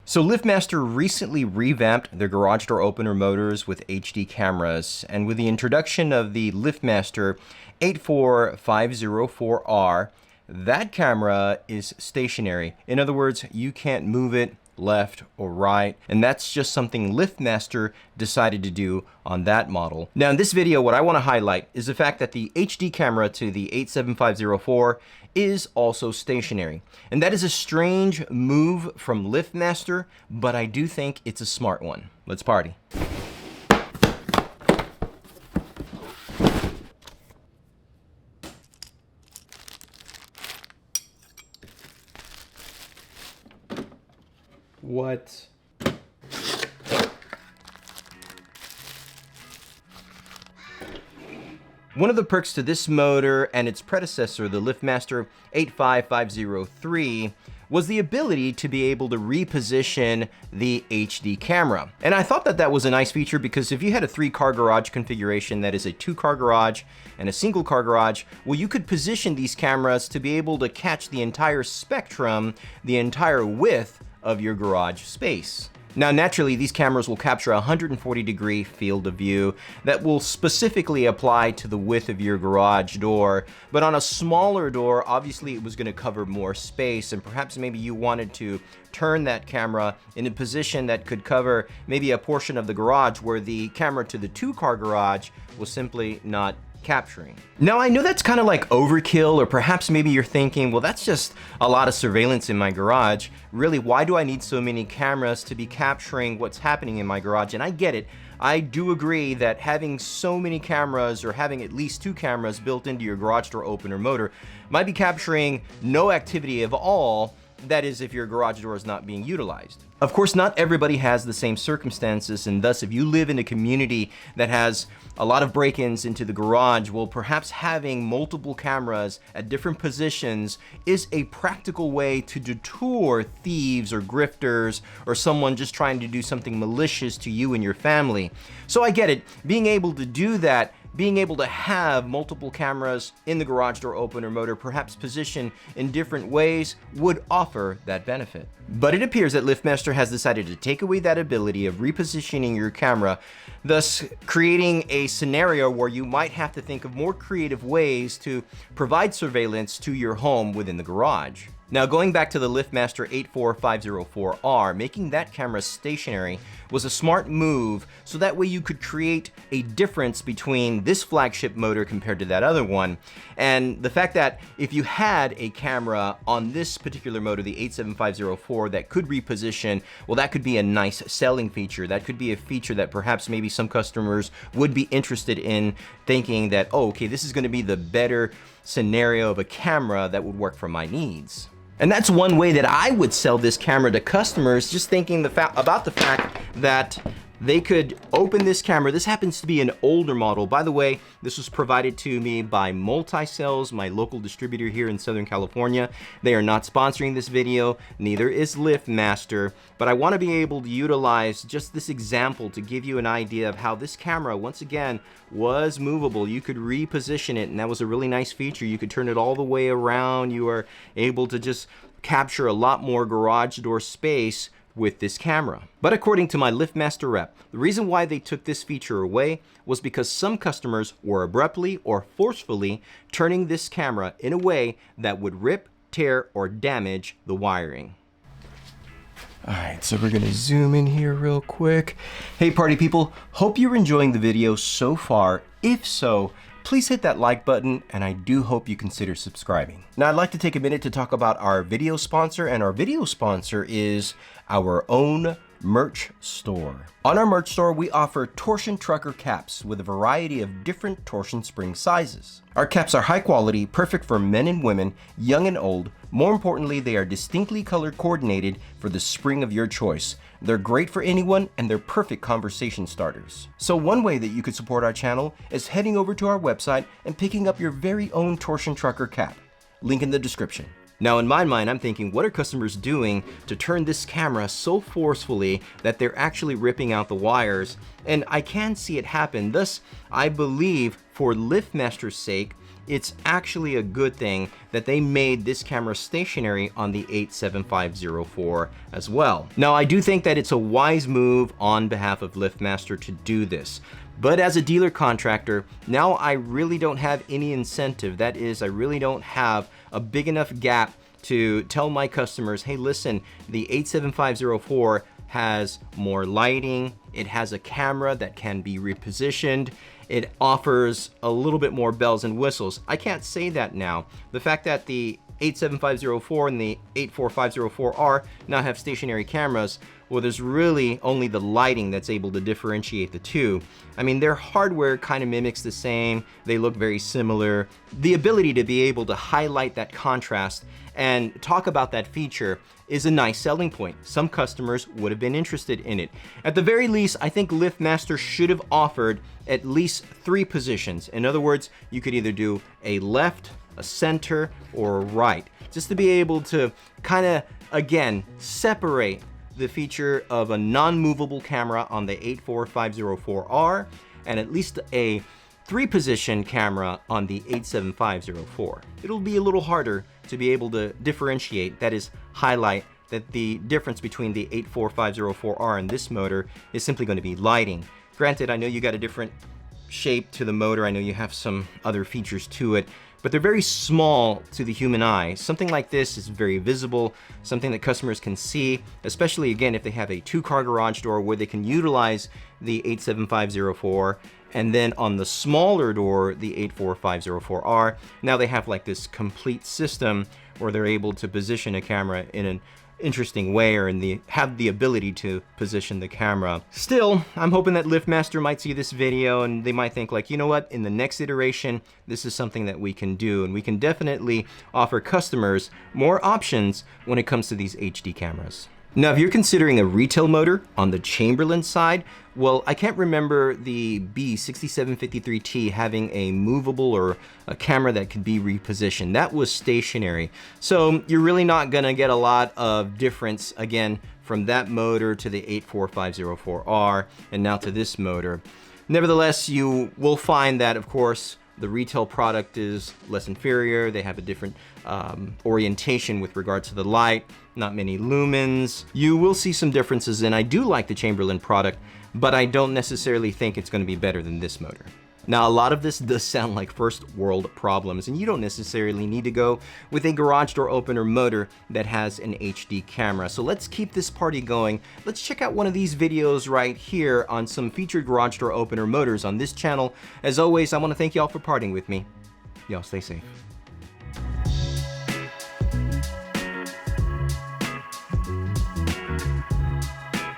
So LiftMaster recently revamped their garage door opener motors with HD cameras, and with the introduction of the LiftMaster 84504R, that camera is stationary. In other words, you can't move it left or right, and that's just something LiftMaster decided to do on that model. Now in this video, what I want to highlight is the fact that the HD camera to the 87504 is also stationary. And that is a strange move from LiftMaster, but I do think it's a smart one. Let's party. What? One of the perks to this motor and its predecessor, the LiftMaster 85503, was the ability to be able to reposition the HD camera. And I thought that that was a nice feature because if you had a 3-car garage configuration, that is a 2-car garage and a single car garage, well, you could position these cameras to be able to catch the entire spectrum, the entire width of your garage space. Now, naturally, these cameras will capture a 140-degree field of view that will specifically apply to the width of your garage door. But on a smaller door, obviously it was going to cover more space, and perhaps maybe you wanted to turn that camera in a position that could cover maybe a portion of the garage where the camera to the 2-car garage was simply not capturing. Now, I know that's kind of like overkill, or perhaps maybe you're thinking, well, that's just a lot of surveillance in my garage. Really, why do I need so many cameras to be capturing what's happening in my garage? And I get it. I do agree that having so many cameras, or having at least 2 cameras built into your garage door opener motor, might be capturing no activity of all. That is, if your garage door is not being utilized. Of course, not everybody has the same circumstances, and thus if you live in a community that has a lot of break-ins into the garage, well, perhaps having multiple cameras at different positions is a practical way to deter thieves or grifters or someone just trying to do something malicious to you and your family. So I get it. Being able to do that, being able to have multiple cameras in the garage door opener motor, perhaps positioned in different ways, would offer that benefit. But it appears that LiftMaster has decided to take away that ability of repositioning your camera, thus creating a scenario where you might have to think of more creative ways to provide surveillance to your home within the garage. Now, going back to the LiftMaster 84504R, making that camera stationary was a smart move, so that way you could create a difference between this flagship motor compared to that other one. And the fact that if you had a camera on this particular motor, the 87504, that could reposition, well, that could be a nice selling feature. That could be a feature that perhaps maybe some customers would be interested in, thinking that, oh, okay, this is going to be the better scenario of a camera that would work for my needs. And that's one way that I would sell this camera to customers, just thinking about the fact that they could open this camera. This happens to be an older model. By the way, this was provided to me by Multi-Cells, my local distributor here in Southern California. They are not sponsoring this video, neither is LiftMaster, but I want to be able to utilize just this example to give you an idea of how this camera, once again, was movable. You could reposition it, and that was a really nice feature. You could turn it all the way around. You are able to just capture a lot more garage door space with this camera. But according to my LiftMaster rep, the reason why they took this feature away was because some customers were abruptly or forcefully turning this camera in a way that would rip, tear, or damage the wiring. All right, so we're gonna zoom in here real quick. Hey party people, hope you're enjoying the video so far. If so, please hit that like button, and I do hope you consider subscribing. Now, I'd like to take a minute to talk about our video sponsor, and our video sponsor is our own merch store. On our merch store, we offer torsion trucker caps with a variety of different torsion spring sizes. Our caps are high quality, perfect for men and women, young and old. More importantly, they are distinctly color coordinated for the spring of your choice. They're great for anyone, and they're perfect conversation starters. So one way that you could support our channel is heading over to our website and picking up your very own torsion trucker cap. Link in the description. Now, in my mind, I'm thinking, what are customers doing to turn this camera so forcefully that they're actually ripping out the wires? And I can see it happen. Thus, I believe, for LiftMaster's sake, it's actually a good thing that they made this camera stationary on the 87504 as well. Now, I do think that it's a wise move on behalf of LiftMaster to do this. But as a dealer contractor, now I really don't have any incentive. That is, I really don't have a big enough gap to tell my customers, hey, listen, the 87504 has more lighting, it has a camera that can be repositioned, it offers a little bit more bells and whistles. I can't say that now. The fact that the 87504 and the 84504R now have stationary cameras, well, there's really only the lighting that's able to differentiate the two. I mean, their hardware kind of mimics the same, they look very similar. The ability to be able to highlight that contrast and talk about that feature is a nice selling point. Some customers would have been interested in it. At the very least, I think LiftMaster should have offered at least 3 positions. In other words, you could either do a left, a center, or a right, just to be able to kind of, again, separate the feature of a non-movable camera on the 84504R and at least a 3-position camera on the 87504. It'll be a little harder to be able to differentiate, that is, highlight that the difference between the 84504R and this motor is simply going to be lighting. Granted, I know you got a different shape to the motor, I know you have some other features to it, but they're very small to the human eye. Something like this is very visible, something that customers can see, especially again if they have a 2-car garage door where they can utilize the 87504, and then on the smaller door, the 84504R, now they have like this complete system where they're able to position a camera in an interesting way, or have the ability to position the camera. Still, I'm hoping that LiftMaster might see this video and they might think like, you know what, in the next iteration, this is something that we can do, and we can definitely offer customers more options when it comes to these HD cameras. Now, if you're considering a retail motor on the Chamberlain side, well, I can't remember the B6753T having a movable or a camera that could be repositioned. That was stationary. So you're really not gonna get a lot of difference, again, from that motor to the 84504R and now to this motor. Nevertheless, you will find that, of course, the retail product is less inferior. They have a different orientation with regard to the light, not many lumens. You will see some differences, and I do like the Chamberlain product, but I don't necessarily think it's going to be better than this motor. Now, a lot of this does sound like first world problems, and you don't necessarily need to go with a garage door opener motor that has an HD camera. So let's keep this party going. Let's check out one of these videos right here on some featured garage door opener motors on this channel. As always, I want to thank y'all for partying with me. Y'all stay safe.